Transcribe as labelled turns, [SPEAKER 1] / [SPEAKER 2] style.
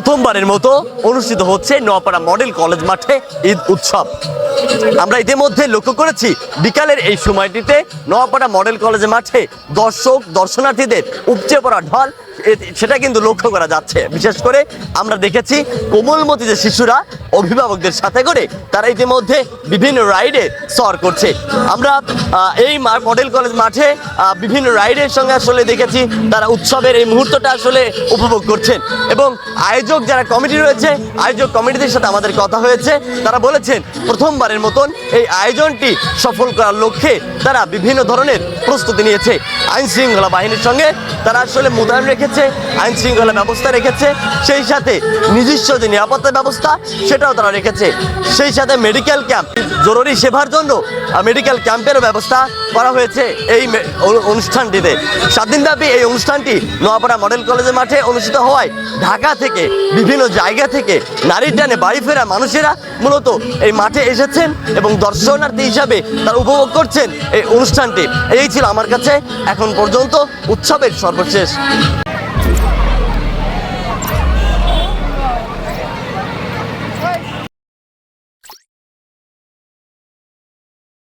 [SPEAKER 1] প্রথমবারের মতো অনুষ্ঠিত হচ্ছে নোয়াপাড়া মডেল কলেজ মাঠে ঈদ উৎসব। আমরা ইতিমধ্যে লক্ষ্য করেছি বিকালের এই সময়টিতে নোয়াপাড়া মডেল কলেজ মাঠে দর্শনার্থীদের উপচে পড়া ঢল সেটা কিন্তু লক্ষ্য করা যাচ্ছে। বিশেষ করে আমরা দেখেছি কোমলমতি যে শিশুরা অভিভাবকদের সাথে করে তারা ইতিমধ্যে বিভিন্ন রাইডে সর করছে। আমরা এই মডেল কলেজ মাঠে বিভিন্ন রাইডের সঙ্গে আসলে দেখেছি তারা উৎসবের এই মুহূর্তটা আসলে উপভোগ করছেন এবং আয়োজক যারা কমিটি রয়েছে আয়োজক কমিটিদের সাথে আমাদের কথা হয়েছে। তারা বলেছেন প্রথমবারের মতন এই আয়োজনটি সফল করার লক্ষ্যে তারা বিভিন্ন ধরনের প্রস্তুতি নিয়েছে। আইন শৃঙ্খলা বাহিনীর সঙ্গে তারা আসলে মোতায়েন রেখেছে, আইন শৃঙ্খলা ব্যবস্থা রেখেছে, সেই সাথে নিজস্ব যে নিরাপত্তা ব্যবস্থা সেটাও তারা রেখেছে। সেই সাথে মেডিকেল ক্যাম্প, জরুরি সেবার জন্য মেডিকেল ক্যাম্পেরও ব্যবস্থা করা হয়েছে এই অনুষ্ঠানটিতে। 7 দিনব্যাপী এই অনুষ্ঠানটি নোয়াপাড়া মডেল কলেজের মাঠে অনুষ্ঠিত হওয়ায় ঢাকা থেকে বিভিন্ন জায়গা থেকে নারীর টানে বাড়ি ফেরা মানুষেরা মূলত এই মাঠে এসেছেন এবং দর্শনার্থী হিসাবে তারা উপভোগ করছেন এই অনুষ্ঠানটি। এই ছিল আমার কাছে এখন পর্যন্ত উৎসবের সর্বশেষ।